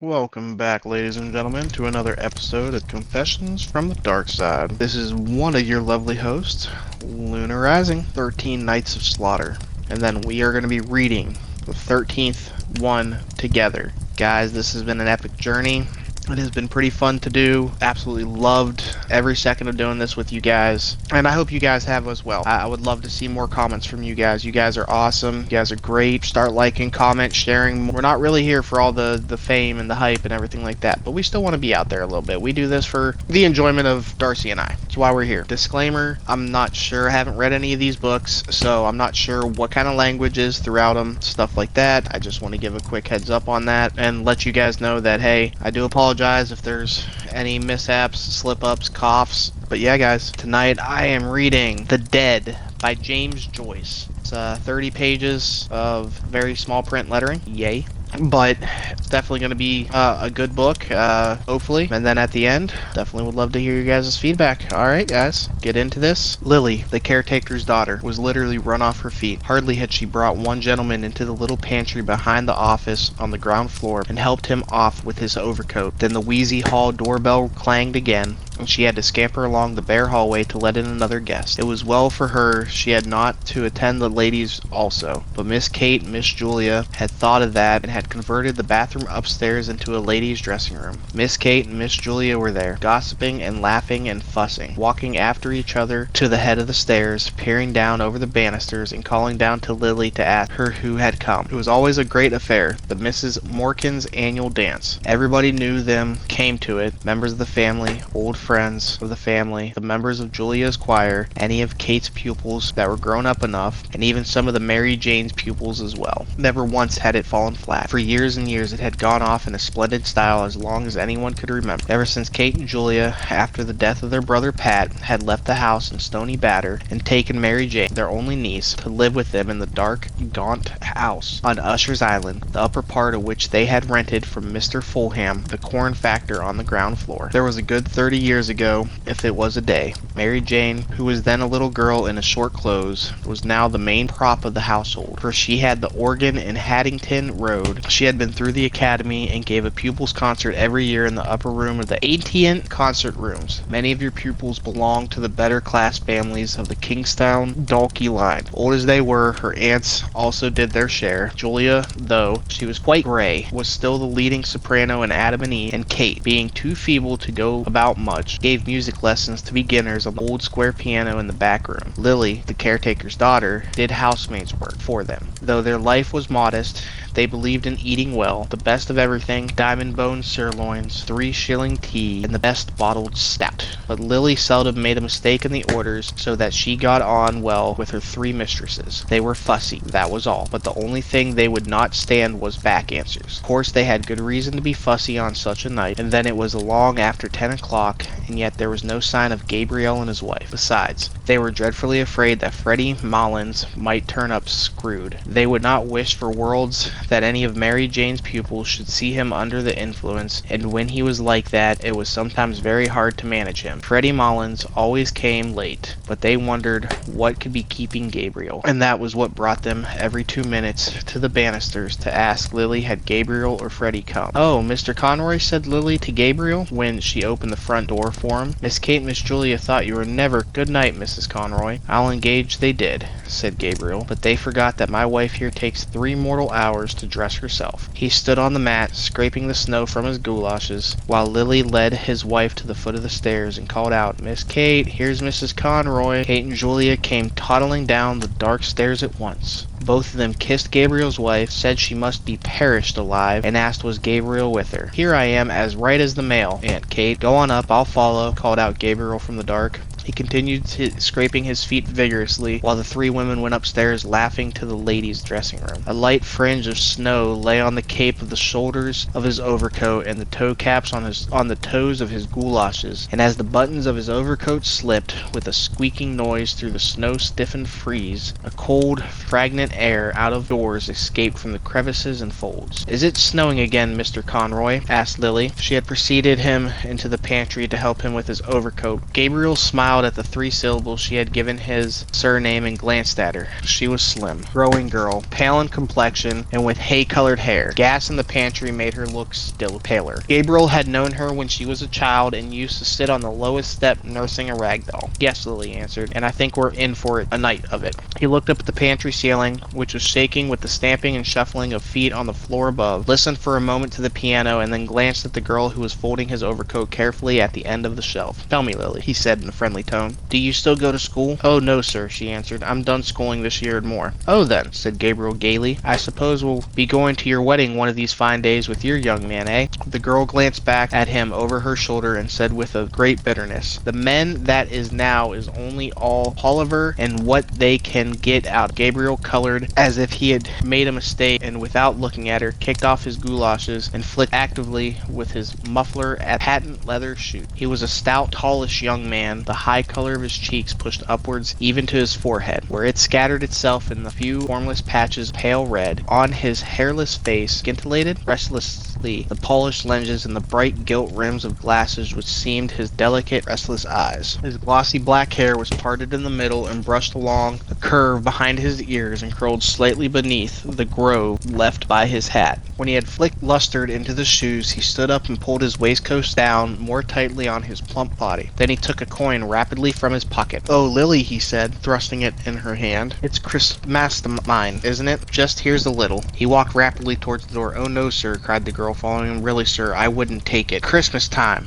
Welcome back, ladies and gentlemen, to another episode of Confessions from the Darkside. This is one of your lovely hosts, Lunar Rising, 13 Nights of Slaughter. And then we are going to be reading the 13th one together. Guys, this has been an epic journey. It has been pretty fun to do. Absolutely loved every second of doing this with you guys. And I hope you guys have as well. I would love to see more comments from you guys. You guys are awesome. You guys are great. Start liking, comment, sharing. We're not really here for all the fame and the hype and everything like that, but we still want to be out there a little bit. We do this for the enjoyment of Darcy and I. That's why we're here. Disclaimer, I'm not sure. I haven't read any of these books, so I'm not sure what kind of language is throughout them, stuff like that. I just want to give a quick heads up on that and let you guys know that, hey, I do apologize if there's any mishaps, slip-ups, coughs. But yeah, guys, tonight I am reading The Dead by James Joyce. It's 30 pages of very small print lettering. Yay. But it's definitely going to be a good book, hopefully. And then at the end, definitely would love to hear you guys' feedback. Alright, guys, get into this. Lily, the caretaker's daughter, was literally run off her feet. Hardly had she brought one gentleman into the little pantry behind the office on the ground floor and helped him off with his overcoat. Then the wheezy hall doorbell clanged again, and she had to scamper along the bare hallway to let in another guest. It was well for her she had not to attend the ladies also, but Miss Kate and Miss Julia had thought of that and had converted the bathroom upstairs into a ladies' dressing room. Miss Kate and Miss Julia were there, gossiping and laughing and fussing, walking after each other to the head of the stairs, peering down over the banisters and calling down to Lily to ask her who had come. It was always a great affair, the Mrs. Morkin's annual dance. Everybody knew them, came to it, members of the family, old friends of the family, the members of Julia's choir, any of Kate's pupils that were grown up enough, and even some of the Mary Jane's pupils as well. Never once had it fallen flat. For years and years it had gone off in a splendid style as long as anyone could remember. Ever since Kate and Julia, after the death of their brother Pat, had left the house in Stony Batter and taken Mary Jane, their only niece, to live with them in the dark, gaunt house on Usher's Island, the upper part of which they had rented from Mr. Fulham, the corn factor on the ground floor. There was a good 30 years ago, if it was a day. Mary Jane, who was then a little girl in a short clothes, was now the main prop of the household, for she had the organ in Haddington Road. She had been through the academy and gave a pupils' concert every year in the upper room of the Ancient Concert Rooms. Many of your pupils belonged to the better class families of the Kingstown Dalkey line. Old as they were, her aunts also did their share. Julia, though she was quite gray, was still the leading soprano in Adam and Eve, and Kate, being too feeble to go about much, gave music lessons to beginners on the old square piano in the back room. Lily, the caretaker's daughter, did housemaid's work for them. Though their life was modest, they believed in eating well, the best of everything, diamond bone sirloins, 3-shilling tea, and the best bottled stout. But Lily seldom made a mistake in the orders, so that she got on well with her 3 mistresses. They were fussy, that was all, but the only thing they would not stand was back answers. Of course they had good reason to be fussy on such a night, and then it was long after 10 o'clock, and yet there was no sign of Gabriel and his wife. Besides, they were dreadfully afraid that Freddie Mullins might turn up screwed. They would not wish for worlds that any of Mary Jane's pupils should see him under the influence, and when he was like that, it was sometimes very hard to manage him. Freddie Mullins always came late, but they wondered what could be keeping Gabriel, and that was what brought them every 2 minutes to the banisters to ask Lily had Gabriel or Freddie come. "Oh, Mr. Conroy," said Lily to Gabriel when she opened the front door for him. "Miss Kate and Miss Julia thought you were never—" "Good night, Mrs. Conroy." "I'll engage they did," said Gabriel, "but they forgot that my wife here takes 3 mortal hours to dress herself." He stood on the mat, scraping the snow from his goulashes, while Lily led his wife to the foot of the stairs and called out, "Miss Kate, here's Mrs. Conroy." Kate and Julia came toddling down the dark stairs at once. Both of them kissed Gabriel's wife, said she must be perished alive, and asked was Gabriel with her. "Here I am, as right as the mail, Aunt Kate. Go on up, I'll follow," called out Gabriel from the dark. He continued scraping his feet vigorously, while the 3 women went upstairs laughing to the ladies' dressing room. A light fringe of snow lay on the cape of the shoulders of his overcoat and the toe caps on the toes of his goulashes, and as the buttons of his overcoat slipped with a squeaking noise through the snow-stiffened frieze, a cold, fragrant air out of doors escaped from the crevices and folds. "Is it snowing again, Mr. Conroy?" asked Lily. She had preceded him into the pantry to help him with his overcoat. Gabriel smiled smiled at the 3 syllables she had given his surname and glanced at her. She was slim, growing girl, pale in complexion and with hay-colored hair. Gas in the pantry made her look still paler. Gabriel had known her when she was a child and used to sit on the lowest step nursing a rag doll. Yes, Lily answered, and I think we're in for a night of it. He looked up at the pantry ceiling, which was shaking with the stamping and shuffling of feet on the floor above, listened for a moment to the piano, and then glanced at the girl who was folding his overcoat carefully at the end of the shelf. Tell me, Lily, he said in a friendly tone, do you still go to school? Oh, no, sir, she answered. I'm done schooling this year and more. Oh, then, said Gabriel gaily, I suppose we'll be going to your wedding one of these fine days with your young man, eh? The girl glanced back at him over her shoulder and said with a great bitterness, the men that is now is only all palaver and what they can get out. Gabriel colored as if he had made a mistake and without looking at her, kicked off his goulashes and flicked actively with his muffler at patent leather shoe. He was a stout, tallish young man, the high color of his cheeks pushed upwards even to his forehead, where it scattered itself in the few formless patches of pale red. On his hairless face scintillated restlessly the polished lenses and the bright gilt rims of glasses which seemed his delicate, restless eyes. His glossy black hair was parted in the middle and brushed along a curve behind his ears and curled slightly beneath the grove left by his hat. When he had flicked lustered into the shoes, he stood up and pulled his waistcoat down more tightly on his plump body. Then he took a coin rapidly from his pocket. Oh, Lily, he said, thrusting it in her hand. It's Christmas mine, isn't it? Just here's a little. He walked rapidly towards the door. Oh, no, sir, cried the girl, following him. Really, sir, I wouldn't take it. Christmas time,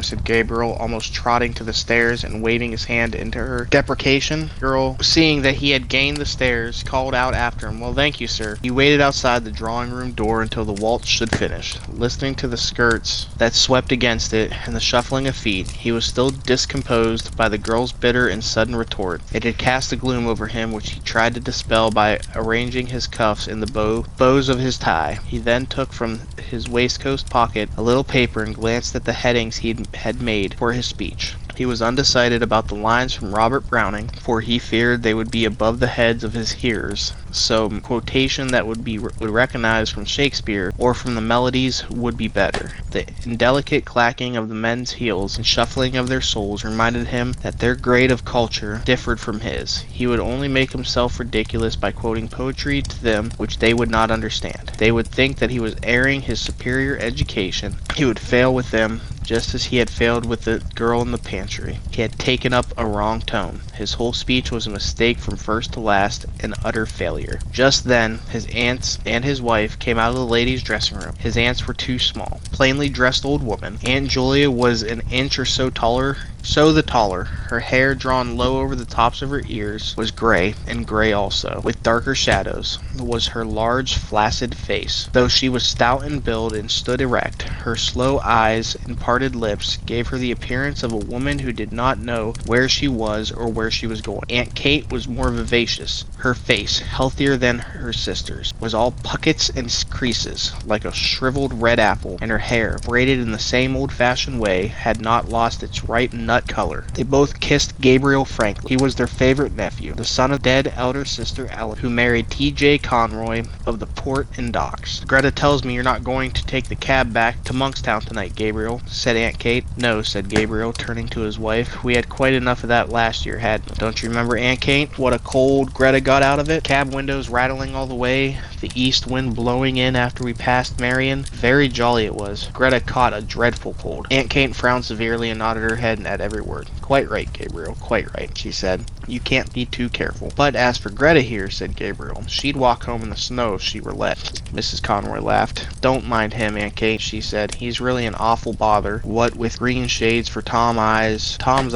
said Gabriel, almost trotting to the stairs and waving his hand into her deprecation. The girl, seeing that he had gained the stairs, called out after him, well, thank you, sir. He waited outside the drawing room door until the waltz should finish. Listening to the skirts that swept against it and the shuffling of feet, he was still discomposed by the girl's bitter and sudden retort. It had cast a gloom over him which he tried to dispel by arranging his cuffs in the bows of his tie. He then took from his waistcoat pocket a little paper and glanced at the headings he had made for his speech. He was undecided about the lines from Robert Browning, for he feared they would be above the heads of his hearers. Some quotation that would recognize from Shakespeare or from the melodies would be better. The indelicate clacking of the men's heels and shuffling of their soles reminded him that their grade of culture differed from his. He would only make himself ridiculous by quoting poetry to them which they would not understand. They would think that he was airing his superior education. He would fail with them just as he had failed with the girl in the pantry. He had taken up a wrong tone. His whole speech was a mistake from first to last, an utter failure. Just then, his aunts and his wife came out of the ladies' dressing room. His aunts were two small, plainly dressed old women. Aunt Julia was an inch or so taller. The taller. Her hair, drawn low over the tops of her ears, was gray, and gray also, with darker shadows, was her large, flaccid face. Though she was stout in build and stood erect, her slow eyes and parted lips gave her the appearance of a woman who did not know where she was or where she was going. Aunt Kate was more vivacious. Her face, healthier than her sister's, was all puckets and creases, like a shriveled red apple, and her hair, braided in the same old-fashioned way, had not lost its ripe nut color. They both kissed Gabriel frankly. He was their favorite nephew, the son of dead elder sister Ellen, who married T.J. Conroy of the Port and Docks. Greta tells me you're not going to take the cab back to Monkstown tonight, Gabriel, said Aunt Kate. No, said Gabriel, turning to his wife. We had quite enough of that last year, hadn't we? Don't you remember, Aunt Kate, what a cold Greta got out of it? Cab windows rattling all the way, the east wind blowing in after we passed Marion. Very jolly it was. Greta caught a dreadful cold. Aunt Kate frowned severely and nodded her head at every word. Quite right, Gabriel, quite right, she said. You can't be too careful. But as for Greta here, said Gabriel, she'd walk home in the snow if she were let. Mrs. Conroy laughed. Don't mind him, Aunt Kate, she said. He's really an awful bother. What with green shades for Tom's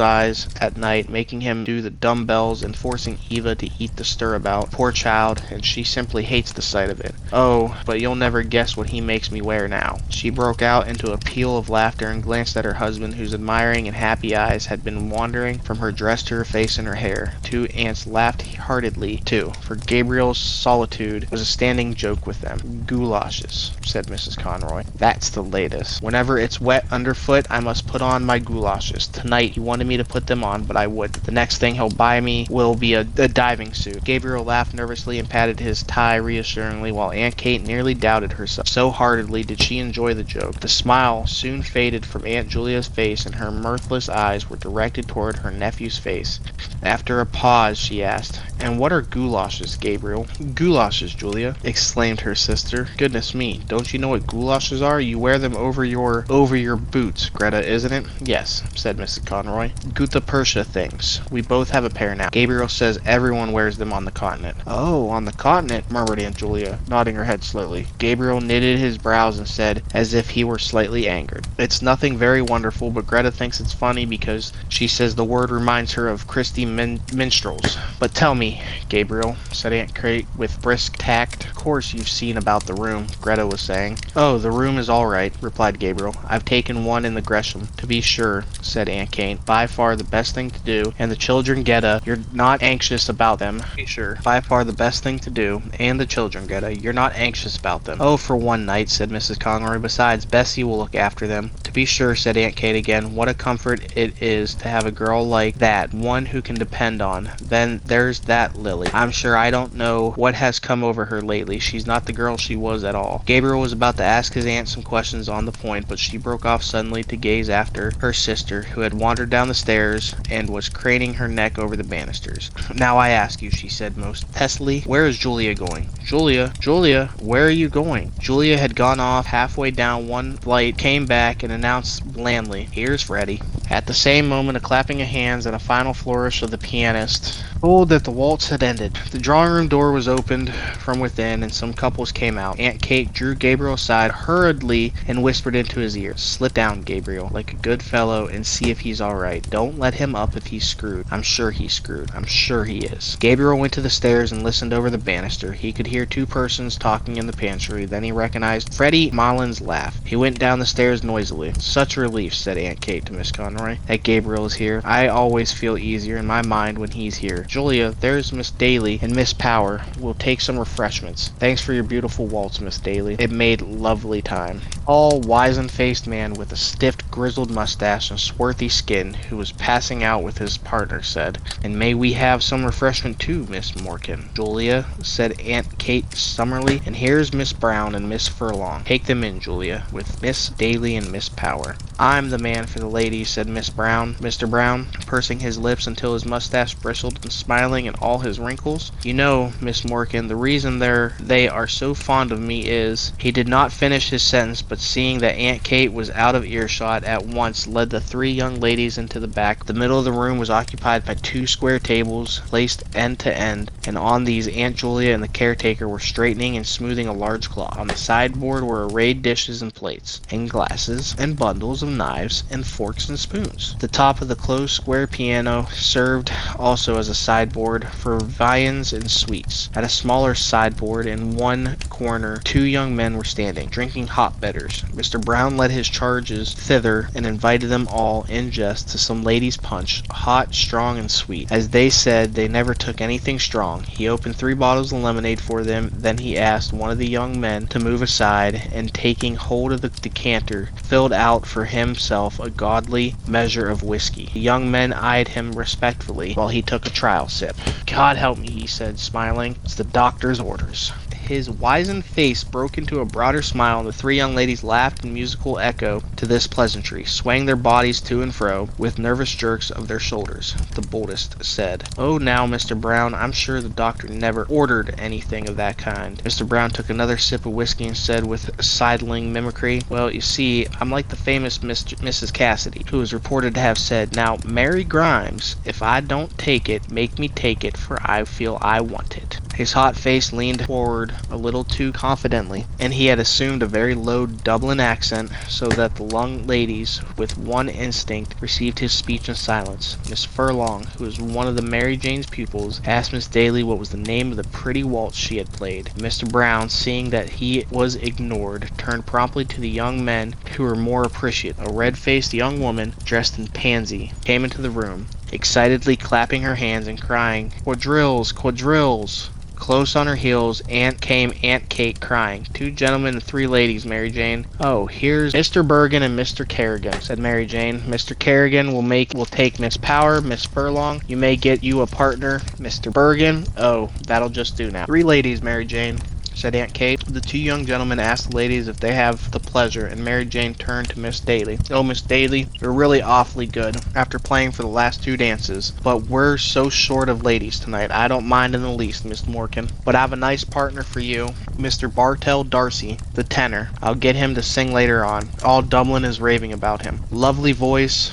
eyes at night, making him do the dumbbells and forcing Eva to eat the stirabout. Poor child, and she simply hates the sight of it. Oh, but you'll never guess what he makes me wear now. She broke out into a peal of laughter and glanced at her husband, whose admiring and happy eyes had been wandering from her dress to her face and her hair. Two aunts laughed heartily, too, for Gabriel's solitude was a standing joke with them. Goulashes, said Mrs. Conroy. That's the latest. Whenever it's wet underfoot, I must put on my goulashes. Tonight he wanted me to put them on, but I wouldn't. The next thing he'll buy me will be a diving suit. Gabriel laughed nervously and patted his tie reassuringly. reassuringly while Aunt Kate nearly doubted herself. So heartily did she enjoy the joke. The smile soon faded from Aunt Julia's face, and her mirthless eyes were directed toward her nephew's face. After a pause, she asked, "And what are goulashes, Gabriel?" "Goulashes, Julia," exclaimed her sister. "Goodness me, don't you know what goulashes are? You wear them over your boots, Greta, isn't it?" "Yes," said Mrs. Conroy. "Gutta Percha things. We both have a pair now. Gabriel says everyone wears them on the continent." "Oh, on the continent," murmured Aunt Julia, nodding her head slowly. Gabriel knitted his brows and said, as if he were slightly angered, "It's nothing very wonderful, but Greta thinks it's funny because she says the word reminds her of Christy minstrels." "But tell me, Gabriel," said Aunt Kate with brisk tact. "Of course you've seen about the room," Greta was saying. "Oh, the room is all right," replied Gabriel. "I've taken one in the Gresham." "To be sure," said Aunt Kate. "By far the best thing to do. And the children, Greta, you're not anxious about them." "To be sure. By far the best thing to do. And the children, Greta, you're not anxious about them." "Oh, for one night," said Mrs. Conroy. "Besides, Bessie will look after them." "To be sure," said Aunt Kate again. "What a comfort it is to have a girl like that, one who can depend on. Then there's that Lily. I'm sure I don't know what has come over her lately. She's not the girl she was at all." Gabriel was about to ask his aunt some questions on the point, but she broke off suddenly to gaze after her sister, who had wandered down the stairs and was craning her neck over the banisters. "Now I ask you," she said most testily, "where is Julia going?" Julia, where are you going?" Julia had gone off halfway down one flight, came back, and announced blandly, "Here's Freddie." At the same moment, a clapping of hands and a final flourish of the pianist told that the waltz had ended. The drawing room door was opened from within, and some couples came out. Aunt Kate drew Gabriel aside hurriedly and whispered into his ear, "Slip down, Gabriel, like a good fellow, and see if he's all right. Don't let him up if he's screwed. I'm sure he's screwed. I'm sure he is." Gabriel went to the stairs and listened over the banister. He could hear two persons talking in the pantry. Then he recognized Freddie Mullen's laugh. He went down the stairs noisily. "Such a relief," said Aunt Kate to Miss Conroy, "that Gabriel is here. I always feel easier in my mind when he's here. Julia, there's Miss Daly and Miss Power. We'll take some refreshments. Thanks for your beautiful waltz, Miss Daly. It made lovely time." Tall, wizen-faced man with a stiff, grizzled mustache and swarthy skin, who was passing out with his partner, said, "And may we have some refreshment too, Miss Morkan?" "Julia," said Aunt Kate summarily, "and here's Miss Brown and Miss Furlong. Take them in, Julia, with Miss Daly and Miss Power." "I'm the man for the ladies," said Mr. Brown, pursing his lips until his mustache bristled and smiling in all his wrinkles. "You know, Miss Morkan, the reason they are so fond of me is—" He did not finish his sentence, but seeing that Aunt Kate was out of earshot, at once led the three young ladies into the back. The middle of the room was occupied by two square tables, placed end to end, and on these Aunt Julia and the caretaker were straightening and smoothing a large cloth. On the sideboard were arrayed dishes and plates, and glasses, and bundles of knives, and forks and spoons. The top of the closed square piano served also as a sideboard for viands and sweets. At a smaller sideboard in one corner, two young men were standing, drinking hot bitters. Mr. Brown led his charges thither and invited them all, in jest, to some ladies' punch, hot, strong, and sweet. As they said they never took anything strong, he opened 3 bottles of lemonade for them. Then he asked one of the young men to move aside, and taking hold of the decanter, filled out for himself a goodly measure of whiskey. The young men eyed him respectfully while he took a trial sip. "God help me," he said, smiling. "It's the doctor's orders." His wizened face broke into a broader smile, and the three young ladies laughed in musical echo to this pleasantry, swaying their bodies to and fro with nervous jerks of their shoulders. The boldest said, "Oh, now, Mr. Brown, I'm sure the doctor never ordered anything of that kind." Mr. Brown took another sip of whiskey and said with sidling mimicry, "Well, you see, I'm like the famous Mrs. Cassidy, who is reported to have said, 'Now, Mary Grimes, if I don't take it, make me take it, for I feel I want it.'" His hot face leaned forward a little too confidently, and he had assumed a very low Dublin accent, so that the young ladies, with one instinct, received his speech in silence. Miss Furlong, who was one of the Mary Jane's pupils, asked Miss Daly what was the name of the pretty waltz she had played. Mr. Brown, seeing that he was ignored, turned promptly to the young men who were more appreciative. A red-faced young woman, dressed in pansy, came into the room, excitedly clapping her hands and crying, "Quadrilles! Quadrilles!" Close on her heels came Aunt Kate crying, "2 gentlemen and 3 ladies, Mary Jane." "Oh, here's Mr. Bergen and Mr. Kerrigan," said Mary Jane. "Mr. Kerrigan will take Miss Power. Miss Furlong, you may get you a partner. Mr. Bergen, oh, that'll just do now. 3 ladies, Mary Jane." said Aunt Kate. The two young gentlemen asked the ladies if they have the pleasure, and Mary Jane turned to Miss Daly. Oh, Miss Daly, you're really awfully good after playing for the last 2 dances, but we're so short of ladies tonight. I don't mind in the least, Miss Morgan, but I have a nice partner for you, Mr. Bartell Darcy, the tenor. I'll get him to sing later on. All Dublin is raving about him. Lovely voice,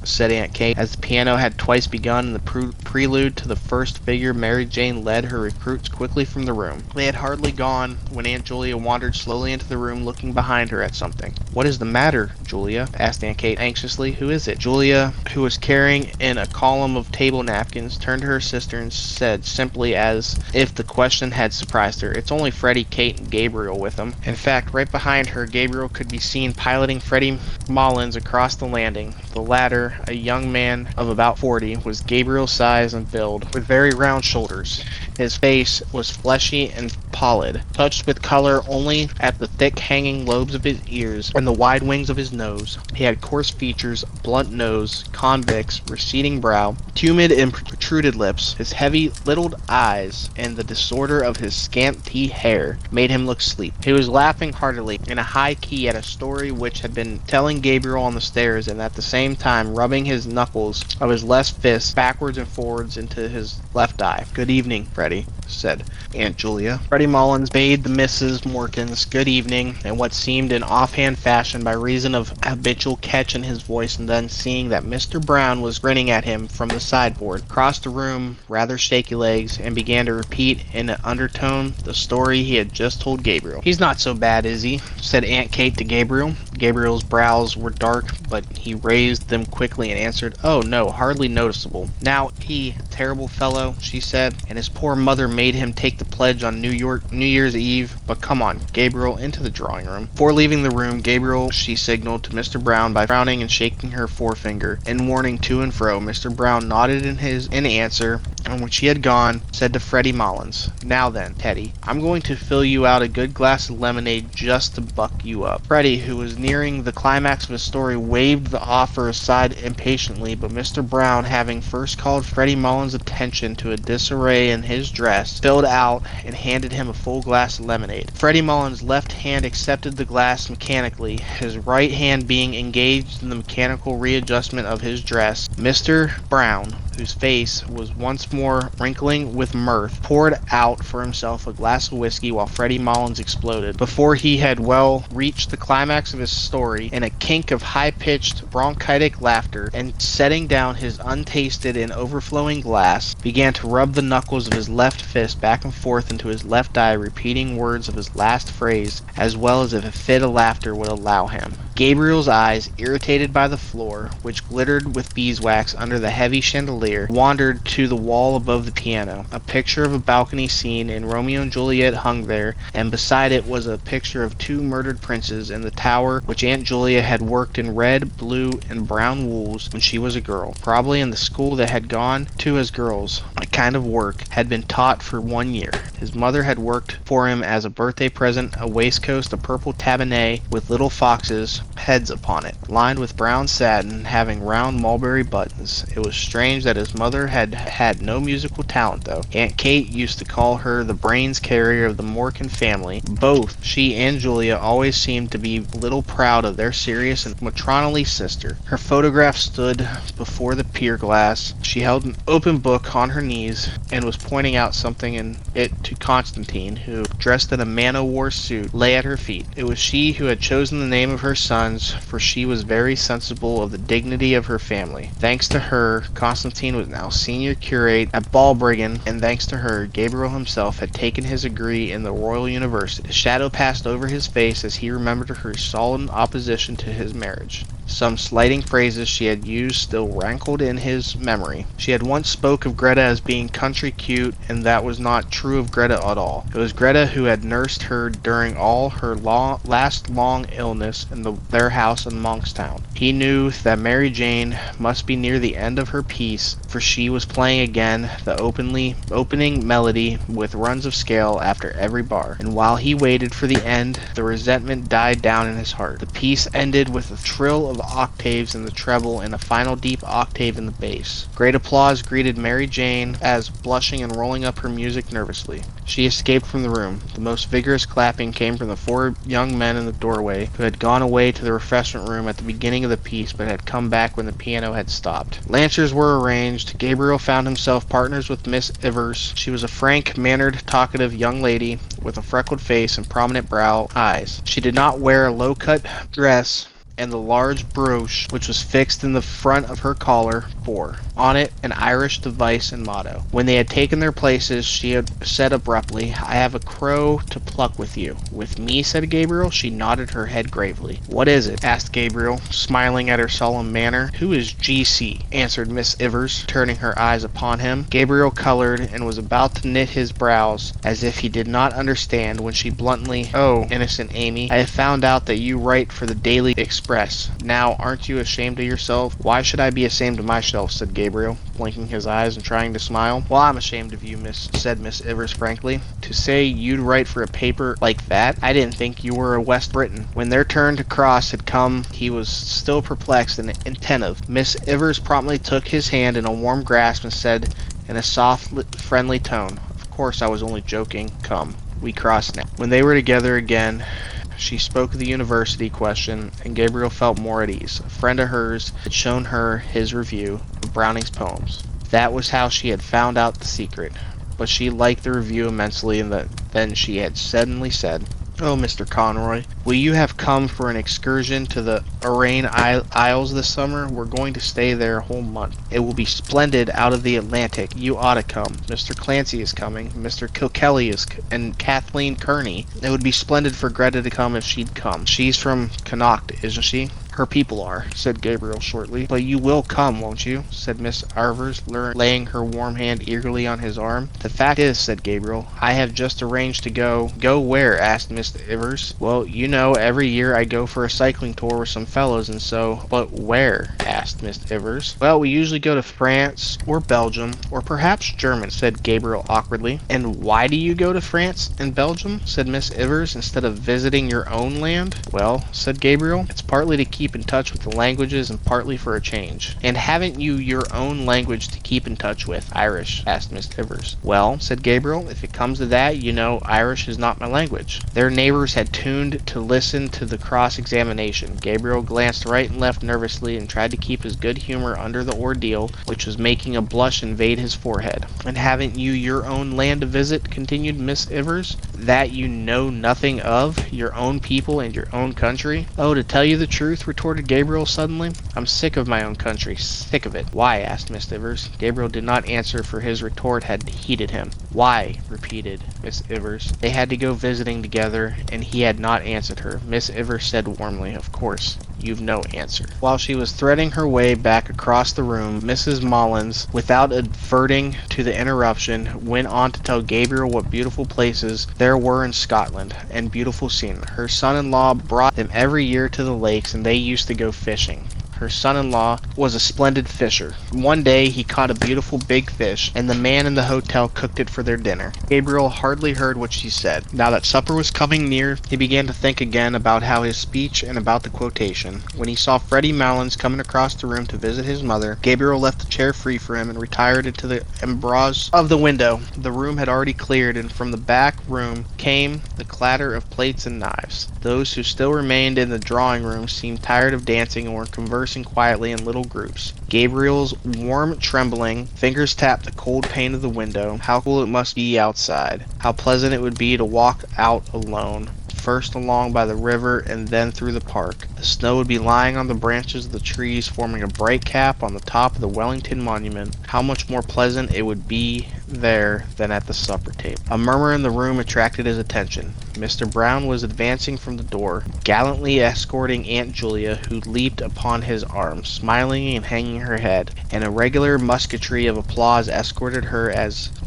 said Aunt Kate, as the piano had twice begun in the prelude to the first figure. Mary Jane led her recruits quickly from the room. They had hardly gone when Aunt Julia wandered slowly into the room, looking behind her at something. What is the matter, Julia? asked Aunt Kate anxiously. Who is it? Julia, who was carrying in a column of table napkins, turned to her sister and said simply, as if the question had surprised her, "It's only Freddie, Kate, and Gabriel with them." In fact, right behind her, Gabriel could be seen piloting Freddie Mullins across the landing. The latter, a young man of about 40, was Gabriel's size and build, with very round shoulders. His face was fleshy and pallid, touched with color only at the thick hanging lobes of his ears and the wide wings of his nose. He had coarse features, blunt nose, convex, receding brow, tumid and protruded lips. His heavy lidded eyes and the disorder of his scanty hair made him look sleepy. He was laughing heartily in a high key at a story which had been telling Gabriel on the stairs, and at the same time rubbing his knuckles of his left fist backwards and forwards into his left eye. "Good evening, Freddie," said Aunt Julia. Freddie Mullins bade the Misses Morgans good evening in what seemed an offhand fashion by reason of habitual catch in his voice, and then, seeing that Mr. Brown was grinning at him from the sideboard, crossed the room, rather shaky legs, and began to repeat in an undertone the story he had just told Gabriel. "He's not so bad, is he?" said Aunt Kate to Gabriel. Gabriel's brows were dark, but he raised them quickly and answered, "Oh, no, hardly noticeable. Now, he, terrible fellow," she said, "and his poor mother made him take the pledge on New Year's Eve. But come on, Gabriel, into the drawing room." Before leaving the room, Gabriel, she signaled to Mr. Brown by frowning and shaking her forefinger in warning to and fro. Mr. Brown nodded in answer, and when she had gone, said to Freddie Mullins, "Now then, Teddy, I'm going to fill you out a good glass of lemonade just to buck you up." Freddie, who was nearing the climax of his story, waved the offer aside impatiently, but Mr. Brown, having first called Freddie Mullins' attention to a disarray in his dress, filled out and handed him a full glass of lemonade. Freddie Mullins' left hand accepted the glass mechanically, his right hand being engaged in the mechanical readjustment of his dress. Mr. Brown, whose face was once more wrinkling with mirth, poured out for himself a glass of whiskey while Freddie Mullins exploded, before he had well reached the climax of his story, in a kink of high-pitched bronchitic laughter, and setting down his untasted and overflowing glass, began to rub the knuckles of his left fist back and forth into his left eye, repeating words of his last phrase as well as if a fit of laughter would allow him. Gabriel's eyes, irritated by the floor, which glittered with beeswax under the heavy chandelier, wandered to the wall above the piano. A picture of a balcony scene in Romeo and Juliet hung there, and beside it was a picture of 2 murdered princes in the tower, which Aunt Julia had worked in red, blue, and brown wools when she was a girl, probably in the school they had gone to as girls. A kind of work had been taught for 1 year. His mother had worked for him as a birthday present a waistcoat of purple tabinet with little foxes' heads upon it, lined with brown satin, having round mulberry buttons. It was strange that his mother had had no musical talent, though. Aunt Kate used to call her the brains carrier of the Morgan family. Both she and Julia always seemed to be a little proud of their serious and matronly sister. Her photograph stood before the pier glass. She held an open book on her knees and was pointing out something in it to Constantine, who, dressed in a man-o'-war suit, lay at her feet. It was she who had chosen the name of her sons, for she was very sensible of the dignity of her family. Thanks to her, Constantine was now senior curate at Balbriggan, and thanks to her, Gabriel himself had taken his degree in the Royal University. A shadow passed over his face as he remembered her sullen opposition to his marriage. Some slighting phrases she had used still rankled in his memory. She had once spoke of Greta as being country cute, and that was not true of Greta at all. It was Greta who had nursed her during all her last long illness in their house in Monkstown. He knew that Mary Jane must be near the end of her piece, for she was playing again the opening melody with runs of scale after every bar, and while he waited for the end, the resentment died down in his heart. The piece ended with a trill of octaves in the treble and a final deep octave in the bass. Great applause greeted Mary Jane as, blushing and rolling up her music nervously, she escaped from the room. The most vigorous clapping came from the 4 young men in the doorway who had gone away to the refreshment room at the beginning of the piece but had come back when the piano had stopped. Lancers were arranged. Gabriel found himself partners with Miss Ivers. She was a frank-mannered, talkative young lady with a freckled face and prominent brow eyes. She did not wear a low-cut dress, and the large brooch which was fixed in the front of her collar bore on it an Irish device and motto. When they had taken their places, she had said abruptly, "I have a crow to pluck with you." "With me?" said Gabriel. She nodded her head gravely. "What is it?" asked Gabriel, smiling at her solemn manner. "Who is G.C.?" answered Miss Ivers, turning her eyes upon him. Gabriel colored and was about to knit his brows as if he did not understand when she bluntly, "Oh, innocent Amy, I have found out that you write for the Daily Express. Now, aren't you ashamed of yourself?" "Why should I be ashamed of myself?" said Gabriel, blinking his eyes and trying to smile. "Well, I'm ashamed of you, said Miss Ivers frankly. "To say you'd write for a paper like that. I didn't think you were a West Briton." When their turn to cross had come, he was still perplexed and attentive. Miss Ivers promptly took his hand in a warm grasp and said in a soft, friendly tone, "Of course I was only joking. Come, we cross now." When they were together again, she spoke of the university question, and Gabriel felt more at ease. A friend of hers had shown her his review of Browning's poems. That was how she had found out the secret. But she liked the review immensely, and then she had suddenly said, "Oh, Mr. Conroy, will you have come for an excursion to the Arraine Isles this summer? We're going to stay there a whole month. It will be splendid out of the Atlantic. You ought to come. Mr. Clancy is coming. Mr. Kilkelly and Kathleen Kearney. It would be splendid for Greta to come if she'd come. She's from Connacht, isn't she?" "Her people are," said Gabriel shortly. "But you will come, won't you?" said Miss Ivers, laying her warm hand eagerly on his arm. "The fact is," said Gabriel, "I have just arranged to go." "Go where?" asked Miss Ivers. "Well, you know, every year I go for a cycling tour with some fellows and so—" "But where?" asked Miss Ivers. "Well, we usually go to France or Belgium or perhaps Germany," said Gabriel awkwardly. "And why do you go to France and Belgium?" said Miss Ivers, "instead of visiting your own land?" "Well," said Gabriel, "it's partly to keep in touch with the languages and partly for a change." "And haven't you your own language to keep in touch with, Irish?" asked Miss Ivers. "Well," said Gabriel, "if it comes to that, you know, Irish is not my language." Their neighbors had tuned to listen to the cross-examination. Gabriel glanced right and left nervously and tried to keep his good humor under the ordeal which was making a blush invade his forehead. "And haven't you your own land to visit?" continued Miss Ivers. "That you know nothing of? Your own people and your own country?" "Oh, to tell you the truth," retorted Gabriel suddenly, "I'm sick of my own country. Sick of it." "Why?" asked Miss Ivers. Gabriel did not answer, for his retort had heated him. "Why?" repeated Miss Ivers. They had to go visiting together, and he had not answered her. Miss Ivers said warmly, "Of course, you've no answer." While she was threading her way back across the room, Mrs. Mullins, without adverting to the interruption, went on to tell Gabriel what beautiful places there were in Scotland, and beautiful scenery. Her son-in-law brought them every year to the lakes, and they used to go fishing. Her son-in-law was a splendid fisher. One day he caught a beautiful big fish, and the man in the hotel cooked it for their dinner. Gabriel hardly heard what she said. Now that supper was coming near, he began to think again about how his speech and about the quotation. When he saw Freddie Mullins coming across the room to visit his mother, Gabriel left the chair free for him and retired into the embrasure of the window. The room had already cleared, and from the back room came the clatter of plates and knives. Those who still remained in the drawing room seemed tired of dancing and were conversing quietly in little groups. Gabriel's warm, trembling fingers tapped the cold pane of the window. How cool it must be outside. How pleasant it would be to walk out alone, first along by the river and then through the park. The snow would be lying on the branches of the trees, forming a bright cap on the top of the Wellington Monument. How much more pleasant it would be there than at the supper table. A murmur in the room attracted his attention. Mr. Brown was advancing from the door, gallantly escorting Aunt Julia, who leaped upon his arm, smiling and hanging her head, and a regular musketry of applause escorted her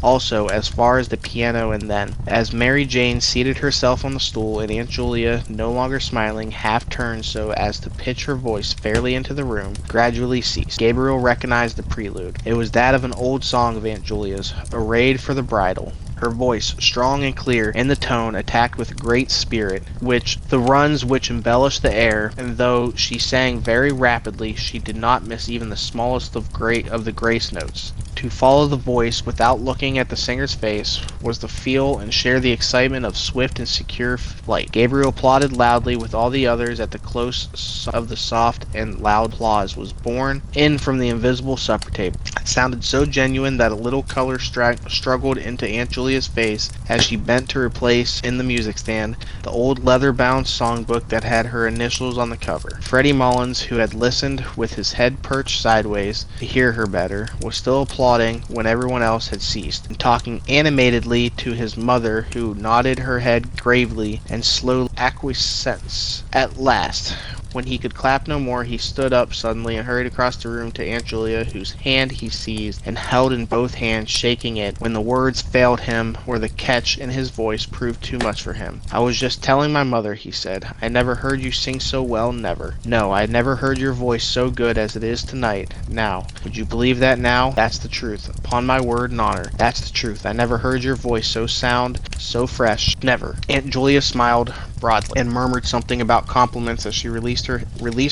also as far as the piano, and then, as Mary Jane seated herself on the stool, and Aunt Julia, no longer smiling, half turned so as to pitch her voice fairly into the room, gradually ceased. Gabriel recognized the prelude. It was that of an old song of Aunt Julia's, "Arrayed for the Bridal." Her voice, strong and clear, and the tone attacked with great spirit, which the runs which embellished the air, and though she sang very rapidly, she did not miss even the smallest of the grace notes. To follow the voice without looking at the singer's face was to feel and share the excitement of swift and secure flight. Gabriel applauded loudly with all the others at the close of the soft and loud applause was borne in from the invisible supper table. It sounded so genuine that a little color struggled into Aunt Julia's face as she bent to replace in the music stand the old leather-bound songbook that had her initials on the cover. Freddie Mullins, who had listened with his head perched sideways to hear her better, was still applauding when everyone else had ceased, and talking animatedly to his mother, who nodded her head gravely and slowly acquiescence. At last, when he could clap no more, he stood up suddenly and hurried across the room to Aunt Julia, whose hand he seized and held in both hands, shaking it. When the words failed him, or the catch in his voice proved too much for him. "I was just telling my mother," he said. "I never heard you sing so well, never. No, I never heard your voice so good as it is tonight. Now, would you believe that now? That's the truth. Upon my word and honor, that's the truth. I never heard your voice so sound, so fresh. Never." Aunt Julia smiled broadly and murmured something about compliments as she released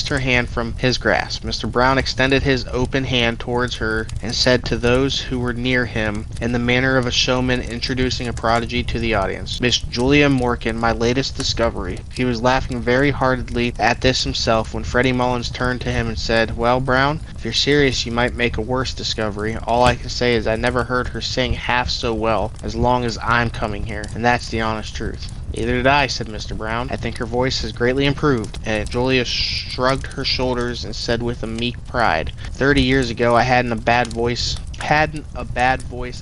her hand from his grasp. Mr. Brown extended his open hand towards her and said to those who were near him, in the manner of a showman introducing a prodigy to the audience, "Miss Julia Morgan, my latest discovery." He was laughing very heartily at this himself when Freddie Mullins turned to him and said, "Well, Brown, if you're serious you might make a worse discovery. All I can say is I never heard her sing half so well as long as I'm coming here, and that's the honest truth." "Neither did I," said Mr. Brown. "I think her voice has greatly improved." And Julia shrugged her shoulders and said with a meek pride, 30 years ago I hadn't a bad voice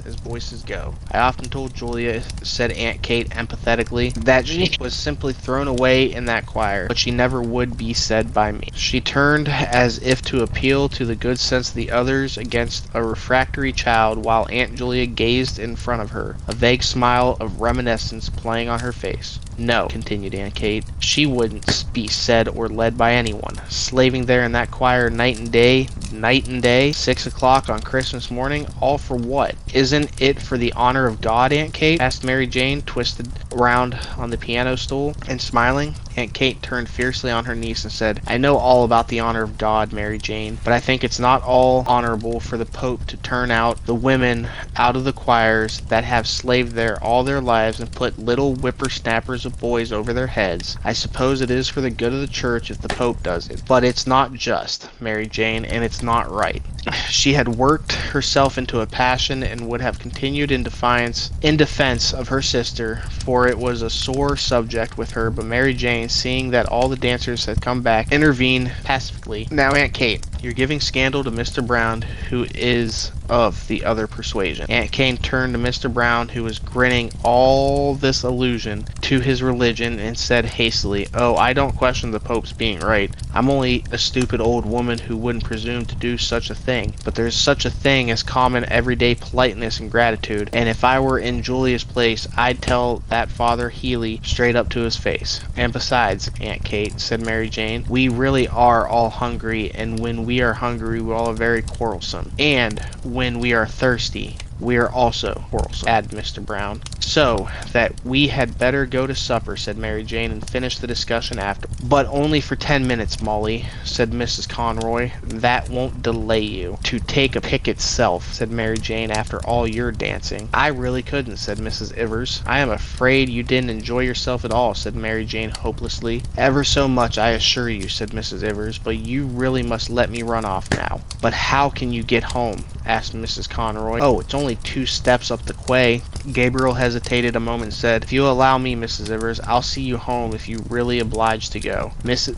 as voices go. I often told Julia," said Aunt Kate empathetically, "that she was simply thrown away in that choir, but she never would be said by me." She turned as if to appeal to the good sense of the others against a refractory child, while Aunt Julia gazed in front of her, a vague smile of reminiscence playing on her face. "No," continued Aunt Kate, "she wouldn't be said or led by anyone. Slaving there in that choir night and day, 6 o'clock on Christmas morning, all for what? Isn't it for the honor of God, Aunt Kate?" asked Mary Jane, twisted round on the piano stool and smiling. Aunt Kate turned fiercely on her niece and said, "I know all about the honor of God, Mary Jane, but I think it's not all honorable for the Pope to turn out the women out of the choirs that have slaved there all their lives and put little whippersnappers of boys over their heads. I suppose it is for the good of the church if the Pope does it, but it's not just, Mary Jane, and it's not right." She had worked herself into a passion and would have continued in defense of her sister, for it was a sore subject with her, but Mary Jane, seeing that all the dancers had come back, intervened pacifically. "Now, Aunt Kate, you're giving scandal to Mr. Brown, who is of the other persuasion." Aunt Kate turned to Mr. Brown, who was grinning all this allusion to his religion, and said hastily, "Oh, I don't question the Pope's being right. I'm only a stupid old woman who wouldn't presume to do such a thing. But there's such a thing as common everyday politeness and gratitude, and if I were in Julia's place, I'd tell that Father Healy straight up to his face. And besides, Aunt Kate," said Mary Jane, "we really are all hungry, and when we are hungry, we all are very quarrelsome. And when we are thirsty, we are also quarrelsome," added Mr. Brown. "So that we had better go to supper," said Mary Jane, "and finish the discussion after." "But only for 10 minutes, Molly," said Mrs. Conroy. "That won't delay you." "To take a pick itself," said Mary Jane, "after all your dancing." "I really couldn't," said Mrs. Ivers. "I am afraid you didn't enjoy yourself at all," said Mary Jane hopelessly. "Ever so much, I assure you," said Mrs. Ivers, "but you really must let me run off now." "But how can you get home?" asked Mrs. Conroy. "Oh, it's only 2 steps up the quay." Gabriel hesitated a moment and said, "If you'll allow me, Mrs. Ivers, I'll see you home if you really oblige to go."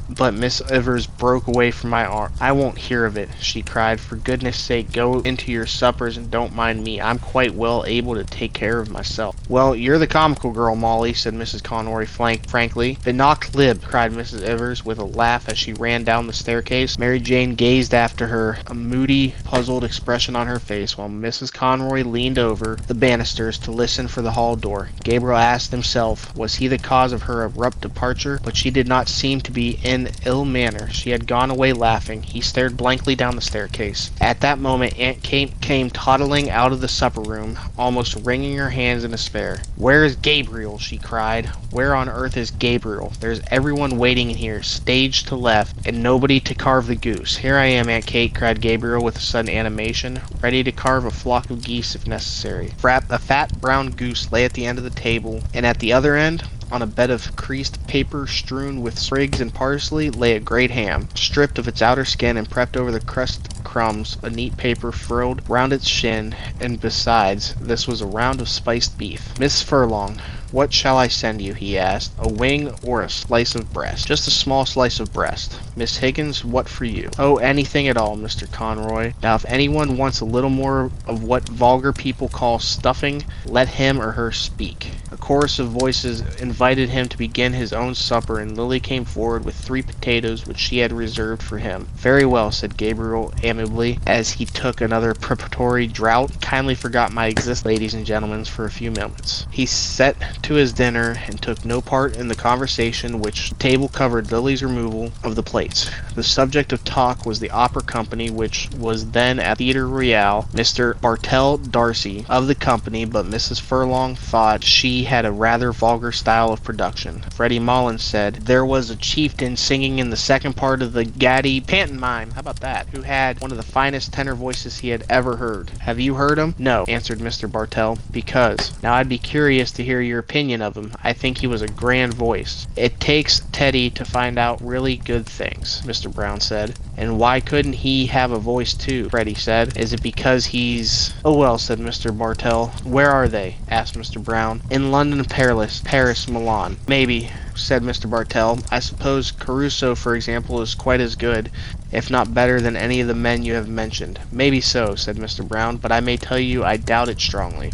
But Miss Ivers broke away from my arm. "I won't hear of it," she cried. "For goodness sake, go into your suppers and don't mind me. I'm quite well able to take care of myself." "Well, you're the comical girl, Molly," said Mrs. Conroy frankly. "Benocht lib," cried Mrs. Ivers with a laugh as she ran down the staircase. Mary Jane gazed after her, a moody, puzzled expression expression on her face while Mrs. Conroy leaned over the banisters to listen for the hall door. Gabriel asked himself, was he the cause of her abrupt departure? But she did not seem to be in ill manner. She had gone away laughing. He stared blankly down the staircase. At that moment, Aunt Kate came toddling out of the supper room, almost wringing her hands in despair. "Where is Gabriel?" she cried. "Where on earth is Gabriel? There's everyone waiting in here, stage to left, and nobody to carve the goose." "Here I am, Aunt Kate," cried Gabriel with a sudden animation, ready to carve a flock of geese if necessary. A fat brown goose lay at the end of the table, and at the other end, on a bed of creased paper strewn with sprigs and parsley, lay a great ham, stripped of its outer skin and prepped over the crust crumbs, a neat paper furled round its shin, and besides this was a round of spiced beef. "Miss Furlong, what shall I send you?" he asked. "A wing or a slice of breast?" "Just a small slice of breast." "Miss Higgins, what for you?" "Oh, anything at all, Mr. Conroy. Now if anyone wants a little more of what vulgar people call stuffing, let him or her speak." A chorus of voices invited him to begin his own supper, and Lily came forward with 3 potatoes which she had reserved for him. "Very well," said Gabriel amiably, as he took another preparatory draught. "Kindly forgot my existence, ladies and gentlemen, for a few moments." He set to his dinner and took no part in the conversation which the table covered Lily's removal of the plates. The subject of talk was the opera company which was then at Theatre Royal. Mr. Bartell Darcy of the company, but Mrs. Furlong thought she had a rather vulgar style of production. Freddie Mullins said there was a chieftain singing in the second part of the Gaddy pantomime, how about that, who had one of the finest tenor voices he had ever heard. "Have you heard him?" "No," answered Mr. Bartell. "Because. Now I'd be curious to hear your opinion of him. I think he was a grand voice." "It takes Teddy to find out really good things," Mr. Brown said. "And why couldn't he have a voice too?" Freddie said. "Is it because he's—" "Oh well," said Mr. Bartell. "Where are they?" asked Mr. Brown. "In London, Paris, Milan." "Maybe," said Mr. Bartell. "I suppose Caruso, for example, is quite as good, if not better, than any of the men you have mentioned." "Maybe so," said Mr. Brown, "but I may tell you I doubt it strongly."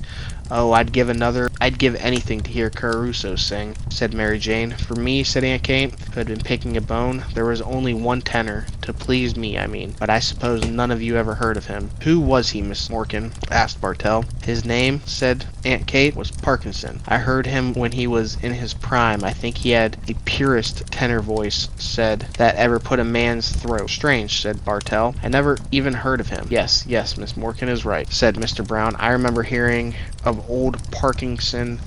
"Oh, I'd give anything to hear Caruso sing," said Mary Jane. "For me," said Aunt Kate, who had been picking a bone, "there was only one tenor, to please me, I mean, but I suppose none of you ever heard of him." "Who was he, Miss Morkan?" asked Bartell. "His name," said Aunt Kate, "was Parkinson. I heard him when he was in his prime. I think he had the purest tenor voice said that ever put a man's throat." "Strange," said Bartell. "I never even heard of him." Yes, Miss Morkan is right," said Mr. Brown. "I remember hearing of old Parkinson,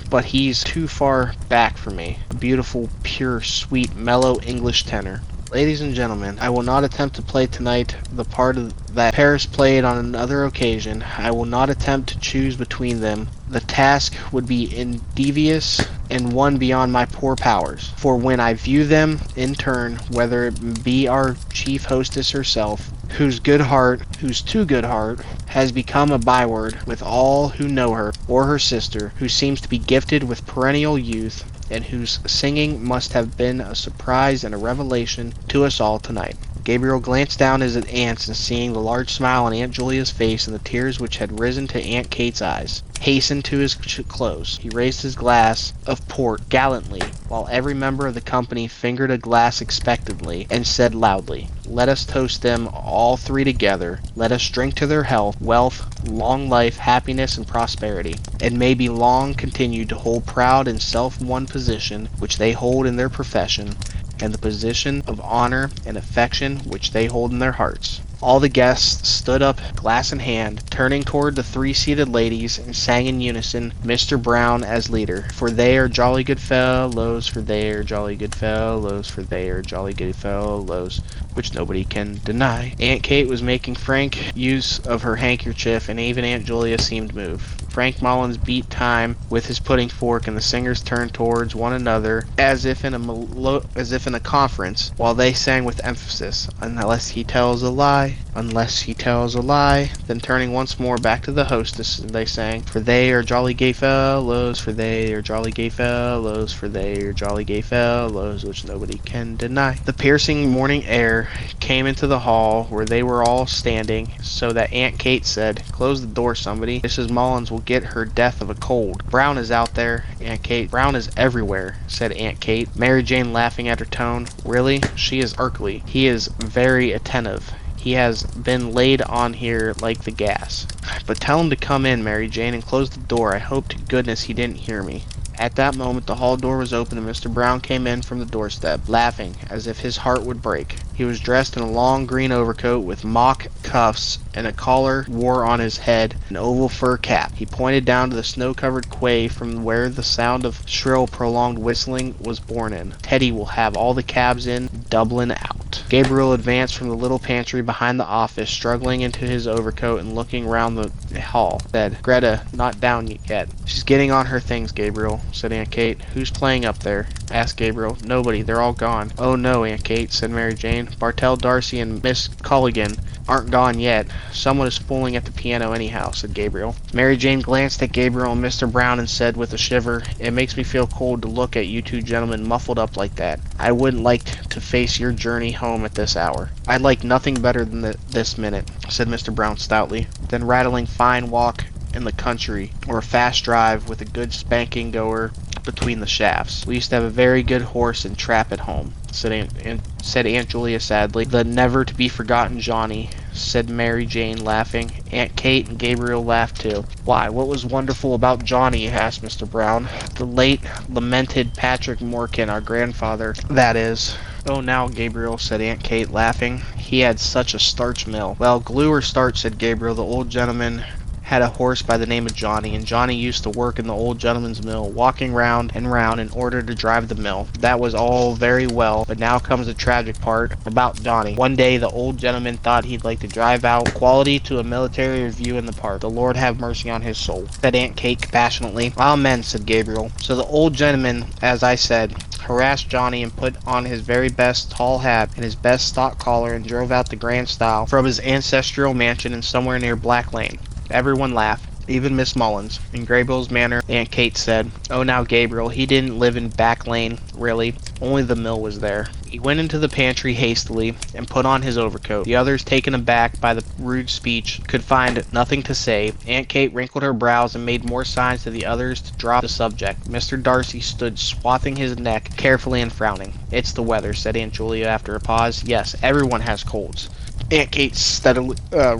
but he's too far back for me. A beautiful, pure, sweet, mellow English tenor. Ladies and gentlemen, I will not attempt to play tonight the part that Paris played on another occasion. I will not attempt to choose between them. The task would be indevious and one beyond my poor powers. For when I view them in turn, whether it be our chief hostess herself, whose too good heart has become a byword with all who know her, or her sister, who seems to be gifted with perennial youth, and whose singing must have been a surprise and a revelation to us all tonight." Gabriel glanced down at his aunts, and seeing the large smile on Aunt Julia's face and the tears which had risen to Aunt Kate's eyes, hastened to his close. He raised his glass of port gallantly, while every member of the company fingered a glass expectantly, and said loudly, "Let us toast them all 3 together. Let us drink to their health, wealth, long life, happiness, and prosperity, and may be long continued to hold proud and self-won position which they hold in their profession, and the position of honor and affection which they hold in their hearts." All the guests stood up, glass in hand, turning toward the 3 seated ladies, and sang in unison, Mr. Brown as leader. "For they are jolly good fellows, for they are jolly good fellows, for they are jolly good fellows," which nobody can deny. Aunt Kate was making frank use of her handkerchief, and even Aunt Julia seemed moved. Frank Mullins beat time with his pudding fork, and the singers turned towards one another as if in a conference, while they sang with emphasis, "Unless he tells a lie, unless he tells a lie." Then turning once more back to the hostess, they sang, "For they are jolly gay fellows, for they are jolly gay fellows, for they are jolly gay fellows," which nobody can deny. The piercing morning air came into the hall where they were all standing, so that Aunt Kate said, "Close the door, somebody. Mrs. Mullins will get her death of a cold." "Brown is out there, Aunt Kate. Brown is everywhere," said Aunt Kate. Mary Jane laughing at her tone. "Really? She is Erkley. He is very attentive. He has been laid on here like the gas. But tell him to come in, Mary Jane, and close the door. I hope to goodness he didn't hear me. At that moment, the hall door was open and Mr. Brown came in from the doorstep, laughing as if his heart would break. He was dressed in a long green overcoat with mock cuffs and a collar, wore on his head an oval fur cap. He pointed down to the snow-covered quay from where the sound of shrill, prolonged whistling was borne in. Teddy will have all the cabs in Dublin out. Gabriel advanced from the little pantry behind the office, struggling into his overcoat and looking round the hall. Said, Greta, not down yet. She's getting on her things, Gabriel, said Aunt Kate. Who's playing up there? Asked Gabriel. Nobody, they're all gone. Oh no, Aunt Kate, said Mary Jane. Bartell, Darcy, and Miss Culligan aren't gone yet. Someone is fooling at the piano anyhow, said Gabriel. Mary Jane glanced at Gabriel and Mr. Brown and said with a shiver, It makes me feel cold to look at you two gentlemen muffled up like that. I wouldn't like to face your journey home at this hour. I'd like nothing better than this minute, said Mr. Brown stoutly. Then rattling fine walk in the country, or a fast drive with a good spanking goer between the shafts. We used to have a very good horse and trap at home, said Aunt Julia sadly. The never-to-be-forgotten Johnny, said Mary Jane, laughing. Aunt Kate and Gabriel laughed too. Why, what was wonderful about Johnny? Asked Mr. Brown. The late, lamented Patrick Morkan, our grandfather, that is. Oh, now, Gabriel, said Aunt Kate, laughing. He had such a starch mill. Well, glue or starch, said Gabriel. The old gentleman had a horse by the name of Johnny, and Johnny used to work in the old gentleman's mill, walking round and round in order to drive the mill. That was all very well, but now comes the tragic part about Johnny. One day the old gentleman thought he'd like to drive out quality to a military review in the park. The Lord have mercy on his soul, said Aunt Kate compassionately. Amen, said Gabriel. So the old gentleman, as I said, harassed Johnny and put on his very best tall hat and his best stock collar and drove out the grand style from his ancestral mansion in somewhere near Black Lane. Everyone laughed, even Miss Mullins. In Gabriel's manner, Aunt Kate said, Oh, now, Gabriel, he didn't live in Back Lane, really. Only the mill was there. He went into the pantry hastily and put on his overcoat. The others, taken aback by the rude speech, could find nothing to say. Aunt Kate wrinkled her brows and made more signs to the others to drop the subject. Mr. Darcy stood swathing his neck carefully and frowning. It's the weather, said Aunt Julia after a pause. Yes, everyone has colds. Aunt Kate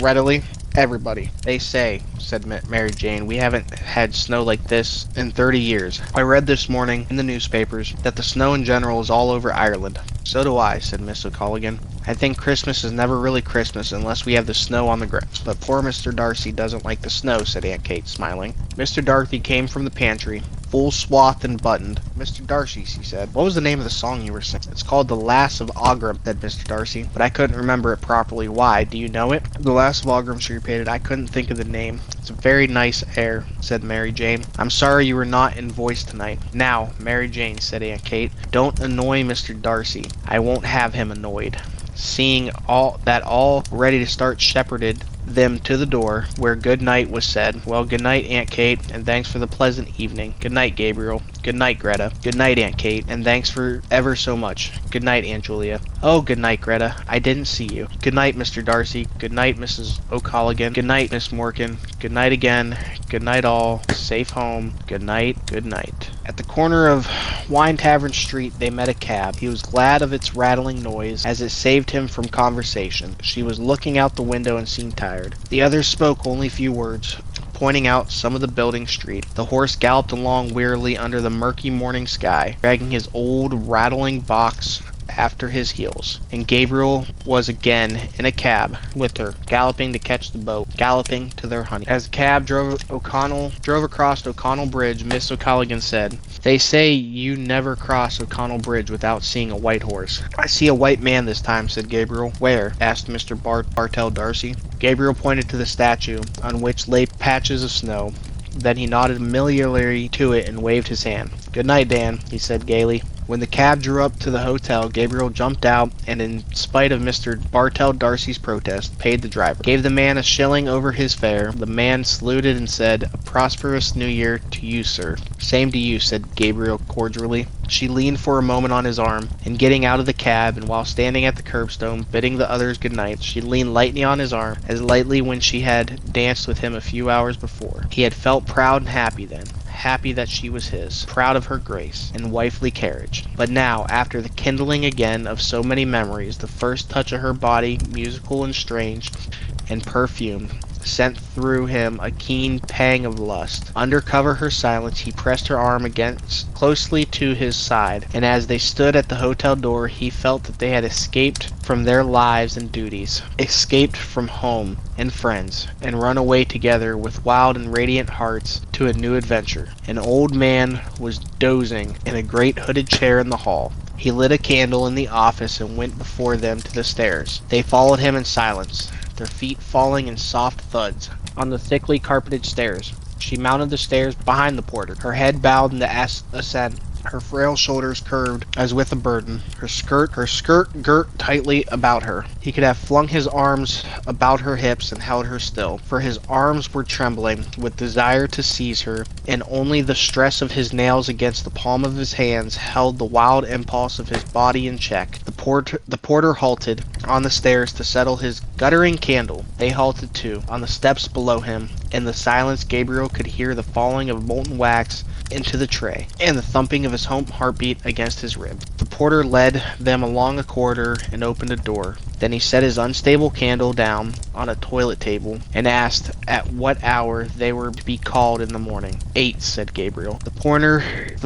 readily. Everybody. They say, said Mary Jane, we haven't had snow like this in 30 years. I read this morning in the newspapers that the snow in general is all over Ireland. So do I, said Miss O'Culligan. I think Christmas is never really Christmas unless we have the snow on the ground. But poor Mr. Darcy doesn't like the snow, said Aunt Kate, smiling. Mr. Darcy came from the pantry, full swathed and buttoned. Mr. Darcy, she said, what was the name of the song you were singing? It's called The Lass of Aughrim, said Mr. Darcy, but I couldn't remember it properly. Why? Do you know it? The Lass of Aughrim, she repeated. I couldn't think of the name. It's a very nice air, said Mary Jane. I'm sorry you were not in voice tonight. Now, Mary Jane, said Aunt Kate, don't annoy Mr. Darcy. I won't have him annoyed. Seeing all ready to start, shepherded them to the door, where good night was said. Well, good night, Aunt Kate, and thanks for the pleasant evening. Good night, Gabriel. Good night, Greta. Good night, Aunt Kate, and thanks for ever so much. Good night, Aunt Julia. Oh, good night, Greta. I didn't see you. Good night, Mr. Darcy. Good night, Mrs. O'Culligan. Good night, Miss Morkan. Good night again. Good night, all. Safe home. Good night. Good night. At the corner of Wine Tavern Street, they met a cab. He was glad of its rattling noise, as it saved him from conversation. She was looking out the window and seemed tired. The others spoke only few words, pointing out some of the building street. The horse galloped along wearily under the murky morning sky, dragging his old rattling box after his heels, and Gabriel was again in a cab with her, galloping to catch the boat, galloping to their honey. As the cab drove across O'Connell Bridge, Miss O'Culligan said, They say you never cross O'Connell Bridge without seeing a white horse. I see a white man this time, said Gabriel. Where? Asked Mr. Bartell Darcy. Gabriel pointed to the statue, on which lay patches of snow. Then he nodded familiarly to it and waved his hand. Good night, Dan, he said gaily. When the cab drew up to the hotel, Gabriel jumped out and, in spite of Mr. Bartell Darcy's protest, paid the driver. Gave the man a shilling over his fare. The man saluted and said, A prosperous new year to you, sir. Same to you, said Gabriel cordially. She leaned for a moment on his arm, and getting out of the cab, and while standing at the curbstone, bidding the others good night, she leaned lightly on his arm, as lightly when she had danced with him a few hours before. He had felt proud and happy then. happy that she was his, proud of her grace and wifely carriage. But now, after the kindling again of so many memories, the first touch of her body, musical and strange and perfumed, sent through him a keen pang of lust. Under cover of her silence, he pressed her arm against closely to his side, and as they stood at the hotel door, he felt that they had escaped from their lives and duties, escaped from home and friends, and run away together with wild and radiant hearts to a new adventure. An old man was dozing in a great hooded chair in the hall. He lit a candle in the office and went before them to the stairs. They followed him in silence, their feet falling in soft thuds on the thickly carpeted stairs. She mounted the stairs behind the porter, her head bowed in the ascent, her frail shoulders curved as with a burden, her skirt girt tightly about her. He could have flung his arms about her hips and held her still, for his arms were trembling with desire to seize her, and only the stress of his nails against the palm of his hands held the wild impulse of his body in check. The porter halted on the stairs to settle his guttering candle. They halted too, on the steps below him. In the silence, Gabriel could hear the falling of molten wax into the tray, and the thumping of his home heartbeat against his rib. The porter led them along a corridor and opened a door. Then he set his unstable candle down on a toilet table and asked at what hour they were to be called in the morning. 8, said Gabriel. The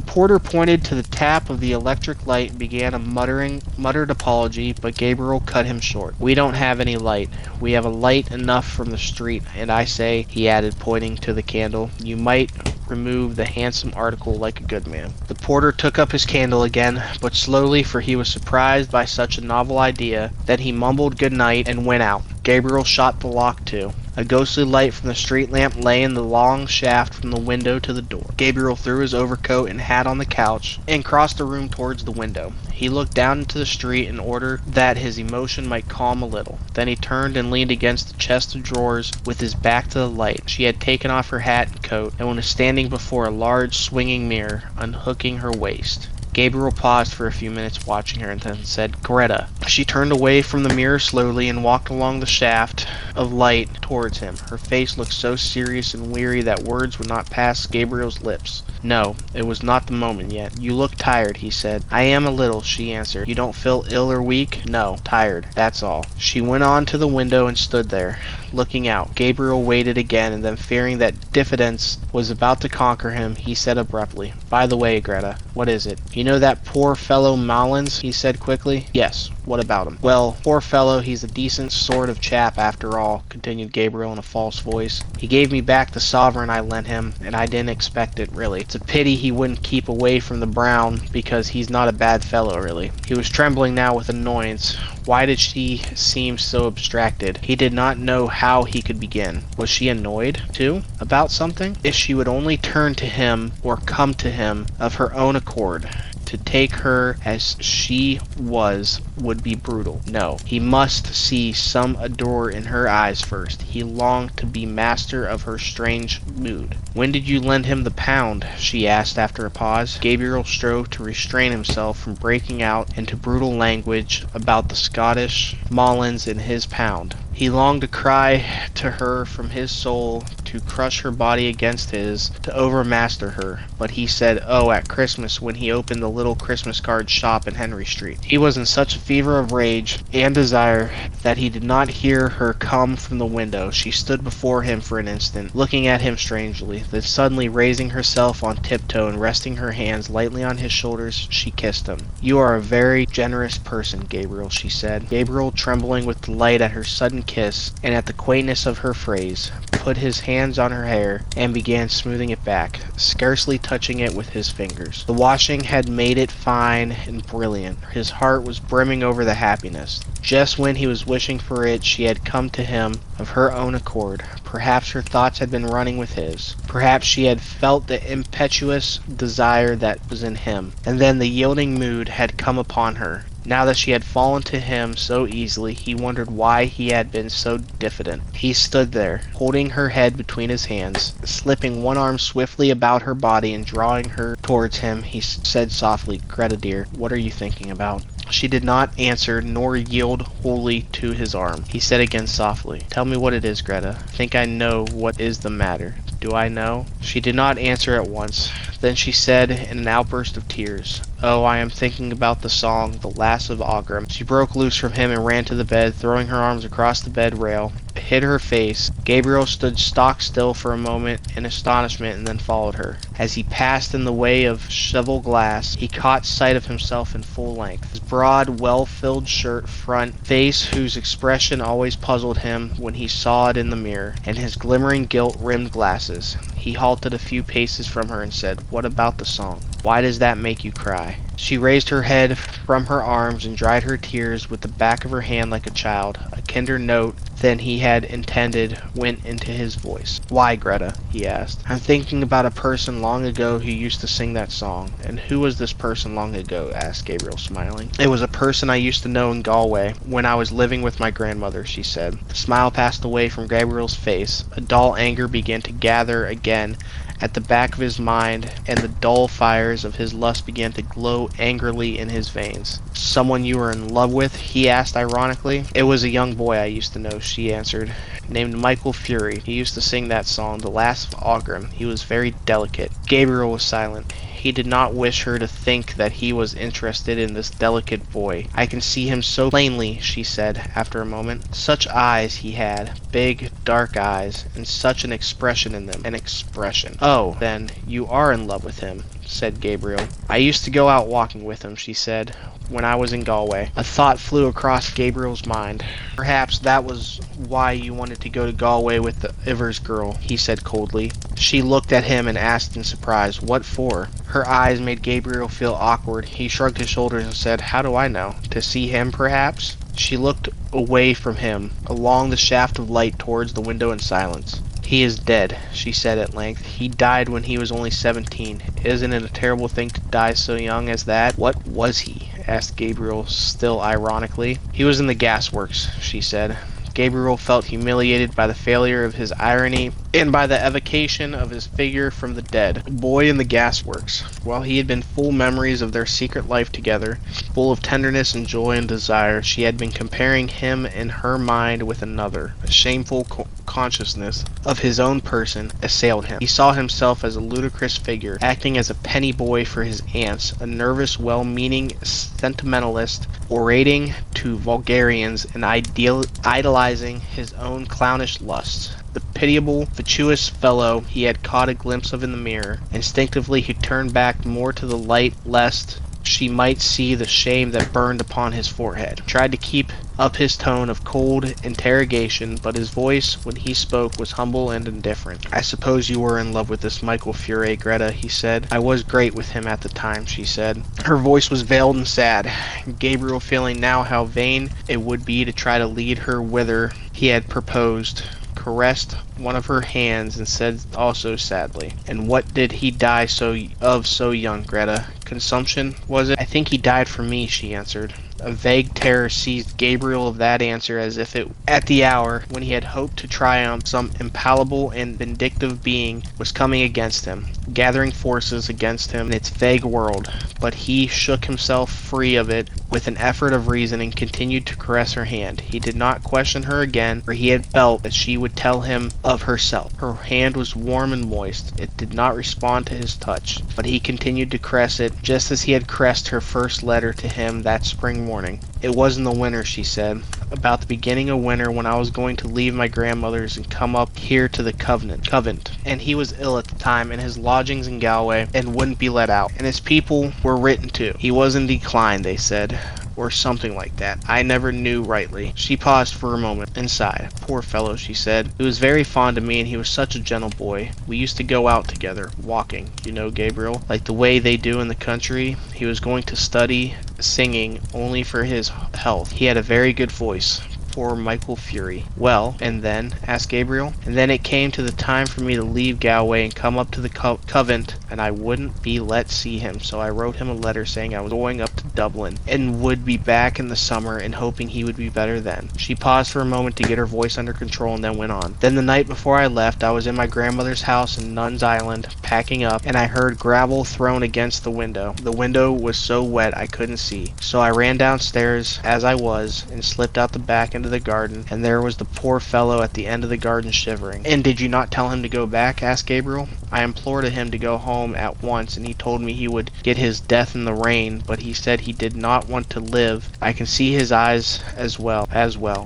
porter pointed to the tap of the electric light and began a muttered apology, but Gabriel cut him short. We don't have any light. We have a light enough from the street, and I say, he added, pointing to the candle, you might remove the handsome article like a good man. The porter took up his candle again, but slowly, for he was surprised by such a novel idea. Then he mumbled good night and went out. Gabriel shot the lock to. A ghostly light from the street lamp lay in the long shaft from the window to the door. Gabriel threw his overcoat and hat on the couch and crossed the room towards the window. He looked down into the street in order that his emotion might calm a little. Then he turned and leaned against the chest of drawers with his back to the light. She had taken off her hat and coat and was standing before a large swinging mirror, unhooking her waist. Gabriel paused for a few minutes watching her and then said, Greta. She turned away from the mirror slowly and walked along the shaft of light towards him. Her face looked so serious and weary that words would not pass Gabriel's lips. No, it was not the moment yet. You look tired, he said. I am a little, she answered. You don't feel ill or weak? No, tired, that's all. She went on to the window and stood there, looking out. Gabriel waited again, and then fearing that diffidence was about to conquer him, he said abruptly, By the way, Greta, what is it? You know that poor fellow Mullins? He said quickly. Yes, what about him? Well, poor fellow, he's a decent sort of chap after all, continued Gabriel in a false voice. He gave me back the sovereign I lent him, and I didn't expect it, really. It's a pity he wouldn't keep away from the Brown, because he's not a bad fellow, really. He was trembling now with annoyance. Why did she seem so abstracted? He did not know how he could begin. Was she annoyed, too, about something? If she would only turn to him, or come to him, of her own accord. To take her as she was would be brutal. No, he must see some ardor in her eyes first. He longed to be master of her strange mood. When did you lend him the £1? She asked after a pause. Gabriel strove to restrain himself from breaking out into brutal language about the Scottish Mullins and his £1. He longed to cry to her from his soul, to crush her body against his, to overmaster her. But he said, oh, at Christmas, when he opened the little Christmas card shop in Henry Street. He was in such a fever of rage and desire that he did not hear her come from the window. She stood before him for an instant, looking at him strangely. Then suddenly raising herself on tiptoe and resting her hands lightly on his shoulders, she kissed him. You are a very generous person, Gabriel, she said. Gabriel, trembling with delight at her sudden kiss and at the quaintness of her phrase, put his hands on her hair and began smoothing it back, scarcely touching it with his fingers. The washing had made it fine and brilliant. His heart was brimming over the happiness. Just when he was wishing for it, she had come to him of her own accord. Perhaps her thoughts had been running with his. Perhaps she had felt the impetuous desire that was in him, and then the yielding mood had come upon her. Now that she had fallen to him so easily, he wondered why he had been so diffident. He stood there, holding her head between his hands, slipping one arm swiftly about her body and drawing her towards him. He said softly, Greta dear, what are you thinking about? She did not answer nor yield wholly to his arm. He said again softly, Tell me what it is, Greta. I think I know what is the matter. Do I know? She did not answer at once. Then she said in an outburst of tears, "Oh, I am thinking about the song, The Lass of Aughrim." She broke loose from him and ran to the bed, throwing her arms across the bed rail. It hid her face. Gabriel stood stock still for a moment in astonishment and then followed her. As he passed in the way of cheval glass, he caught sight of himself in full length. His broad, well-filled shirt front, face whose expression always puzzled him when he saw it in the mirror, and his glimmering gilt-rimmed glasses. He halted a few paces from her and said, "What about the song? Why does that make you cry?" She raised her head from her arms and dried her tears with the back of her hand like a child. A kinder note than he had intended went into his voice. "Why, Greta?" he asked. "I'm thinking about a person long ago who used to sing that song." "And who was this person long ago?" asked Gabriel, smiling. "It was a person I used to know in Galway when I was living with my grandmother," she said. The smile passed away from Gabriel's face. A dull anger began to gather again at the back of his mind, and the dull fires of his lust began to glow angrily in his veins. "Someone you were in love with?" he asked ironically. "It was a young boy I used to know," she answered, "named Michael Fury. He used to sing that song, The Lass of Aughrim. He was very delicate." Gabriel was silent. He did not wish her to think that he was interested in this delicate boy. "I can see him so plainly," she said after a moment. "Such eyes he had, big, dark eyes, and such an expression in them. An expression." "Oh, then, you are in love with him," said Gabriel. "I used to go out walking with him," she said, "when I was in Galway." A thought flew across Gabriel's mind. "Perhaps that was why you wanted to go to Galway with the Ivers girl," he said coldly. She looked at him and asked in surprise, "What for?" Her eyes made Gabriel feel awkward. He shrugged his shoulders and said, "How do I know? To see him, perhaps?" She looked away from him, along the shaft of light towards the window in silence. "He is dead," she said at length. "He died when he was only 17. Isn't it a terrible thing to die so young as that?" "What was he?" asked Gabriel, still ironically. "He was in the gasworks," she said. Gabriel felt humiliated by the failure of his irony and by the evocation of his figure from the dead. A boy in the gasworks. While he had been full memories of their secret life together, full of tenderness and joy and desire, she had been comparing him in her mind with another. A shameful consciousness of his own person assailed him. He saw himself as a ludicrous figure, acting as a penny boy for his aunts, a nervous, well-meaning sentimentalist, orating to vulgarians and idolizing his own clownish lusts. The pitiable, fatuous fellow he had caught a glimpse of in the mirror. Instinctively he turned back more to the light lest she might see the shame that burned upon his forehead. He tried to keep up his tone of cold interrogation, but his voice, when he spoke, was humble and indifferent. "I suppose you were in love with this Michael Fury, Greta," he said. "I was great with him at the time," she said. Her voice was veiled and sad. Gabriel, feeling now how vain it would be to try to lead her whither he had proposed, caressed one of her hands and said also sadly, "And what did he die so young, Greta? Consumption, was it?" "I think he died for me," she answered. A vague terror seized Gabriel of that answer, as if it, at the hour when he had hoped to triumph, some impalpable and vindictive being was coming against him, gathering forces against him in its vague world. But he shook himself free of it with an effort of reason and continued to caress her hand. He did not question her again, for he had felt that she would tell him of herself. Her hand was warm and moist. It did not respond to his touch, but he continued to caress it, just as he had caressed her first letter to him that spring morning. "It was in the winter," she said, "about the beginning of winter, when I was going to leave my grandmother's and come up here to the Covent. And he was ill at the time, in his lodgings in Galway, and wouldn't be let out. And his people were written to. He was in decline, they said, or something like that. I never knew rightly." She paused for a moment and sighed. "Poor fellow," she said. "He was very fond of me, and he was such a gentle boy. We used to go out together, walking, you know, Gabriel, like the way they do in the country. He was going to study singing only for his health. He had a very good voice. Poor Michael Fury." "Well, and then?" asked Gabriel. "And then it came to the time for me to leave Galway and come up to the Covent, and I wouldn't be let see him, so I wrote him a letter saying I was going up to Dublin and would be back in the summer, and hoping he would be better then. She paused for a moment to get her voice under control and then went on. Then the night before I left, I was in my grandmother's house in Nuns Island, packing up, and I heard gravel thrown against the window. The window was so wet I couldn't see. So I ran downstairs as I was and slipped out the back into the garden, and there was the poor fellow at the end of the garden shivering. And did you not tell him to go back? Asked Gabriel. I implored him to go home at once, and he told me he would get his death in the rain, but he said he did not want to live. I can see his eyes as well.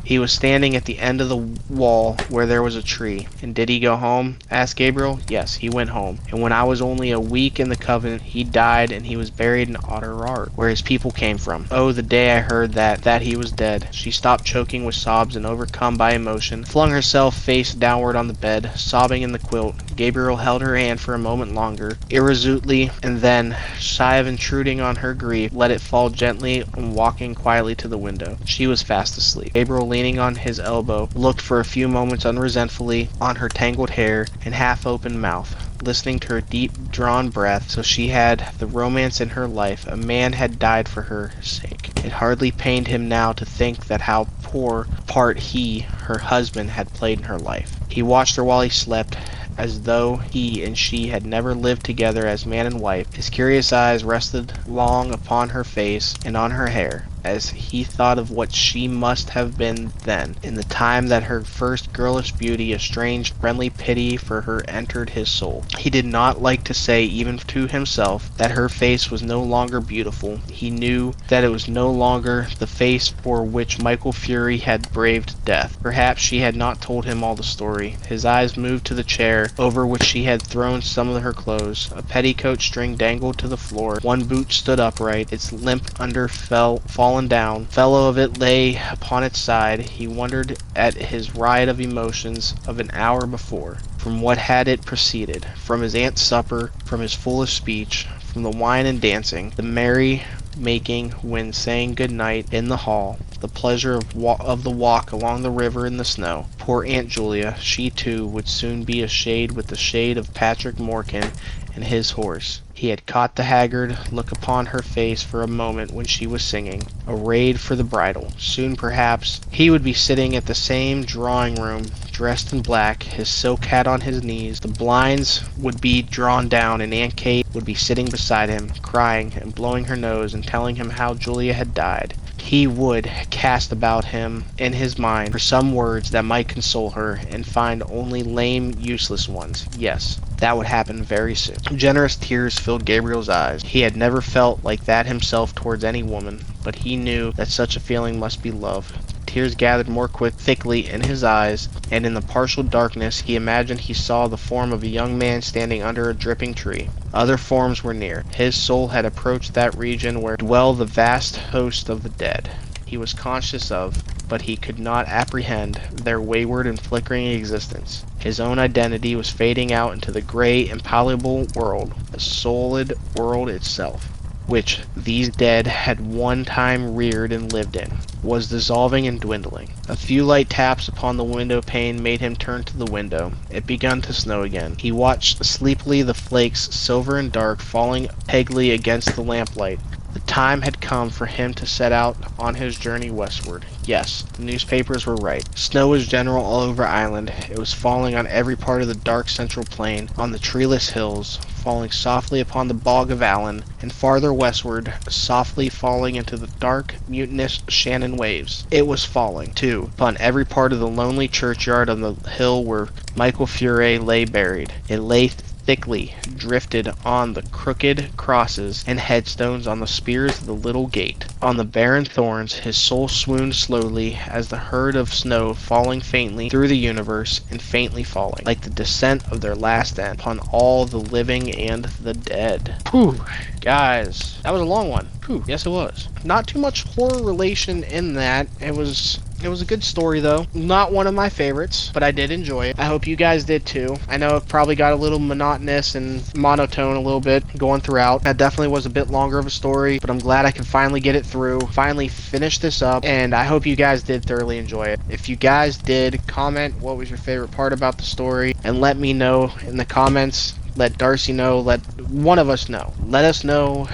He was standing at the end of the wall where there was a tree. And did he go home? Asked Gabriel. Yes, he went home. And when I was only a week in the convent, he died, and he was buried in Otterard, where his people came from. Oh, the day I heard that he was dead. She stopped, choking with sobs and overcome by emotion, flung herself face downward on the bed, sobbing in the quilt. Gabriel held her hand for a moment longer, irresolutely, and then, shy of intruding on her grief, let it fall gently and walking quietly to the window. She was fast asleep. Gabriel, leaning on his elbow, looked for a few moments unresentfully on her tangled hair and half-open mouth, listening to her deep-drawn breath. So she had the romance in her life. A man had died for her sake. It hardly pained him now to think that how poor part he, her husband, had played in her life. He watched her while he slept, as though he and she had never lived together as man and wife. His curious eyes rested long upon her face and on her hair, as he thought of what she must have been then. In the time that her first girlish beauty, a strange friendly pity for her entered his soul. He did not like to say, even to himself, that her face was no longer beautiful. He knew that it was no longer the face for which Michael Fury had braved death. Perhaps she had not told him all the story. His eyes moved to the chair over which she had thrown some of her clothes. A petticoat string dangled to the floor. One boot stood upright, its limp under fallen down. Fellow of it lay upon its side. He wondered at his riot of emotions of an hour before. From what had it proceeded? From his aunt's supper, from his foolish speech, from the wine and dancing, the merry making when saying good night in the hall, the pleasure of the walk along the river in the snow. Poor Aunt Julia, she too would soon be a shade with the shade of Patrick Morkan and his horse. He had caught the haggard look upon her face for a moment when she was singing, arrayed for the bridal. Soon, perhaps, he would be sitting at the same drawing-room, dressed in black, his silk hat on his knees. The blinds would be drawn down, and Aunt Kate would be sitting beside him, crying and blowing her nose and telling him how Julia had died. He would cast about him in his mind for some words that might console her, and find only lame, useless ones. Yes, that would happen very soon. Generous tears filled Gabriel's eyes. He had never felt like that himself towards any woman, but he knew that such a feeling must be love. Tears gathered more thickly in his eyes, and in the partial darkness he imagined he saw the form of a young man standing under a dripping tree. Other forms were near. His soul had approached that region where dwell the vast host of the dead. He was conscious of, but he could not apprehend, their wayward and flickering existence. His own identity was fading out into the gray, impalpable world, the solid world itself, which these dead had one time reared and lived in, was dissolving and dwindling. A few light taps upon the window pane made him turn to the window. It began to snow again. He watched sleepily the flakes, silver and dark, falling pegly against the lamplight. The time had come for him to set out on his journey westward. Yes, the newspapers were right. Snow was general all over Ireland. It was falling on every part of the dark central plain, on the treeless hills, falling softly upon the bog of Allen, and farther westward, softly falling into the dark, mutinous Shannon waves. It was falling, too, upon every part of the lonely churchyard on the hill where Michael Fure lay buried. It lay thickly drifted on the crooked crosses and headstones, on the spears of the little gate. On the barren thorns his soul swooned slowly, as the herd of snow falling faintly through the universe, and faintly falling, like the descent of their last end, upon all the living and the dead. Whew, guys, that was a long one. Whew, yes it was. Not too much horror relation in that. It was a good story, though. Not one of my favorites, but I did enjoy it. I hope you guys did, too. I know it probably got a little monotonous and monotone a little bit going throughout. That definitely was a bit longer of a story, but I'm glad I could finally get it through, finally finish this up, and I hope you guys did thoroughly enjoy it. If you guys did, comment what was your favorite part about the story, and let me know in the comments. Let Darcy know, let one of us know. Let us know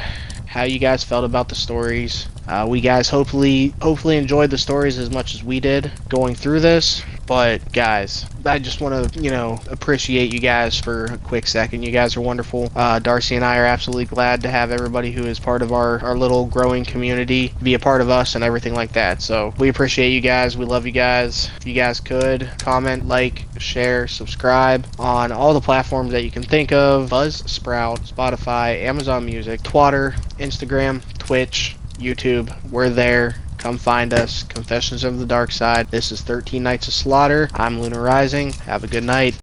how you guys felt about the stories. We guys hopefully enjoyed the stories as much as we did going through this. But guys, I just want to, appreciate you guys for a quick second. You guys are wonderful. Darcy and I are absolutely glad to have everybody who is part of our little growing community be a part of us and everything like that. So we appreciate you guys. We love you guys. If you guys could comment, like, share, subscribe on all the platforms that you can think of: Buzzsprout, Spotify, Amazon Music, Twitter, Instagram, Twitch, YouTube. We're there. Come find us. Confessions of the Dark Side. This is 13 Nights of Slaughter. I'm Lunar Rising. Have a good night.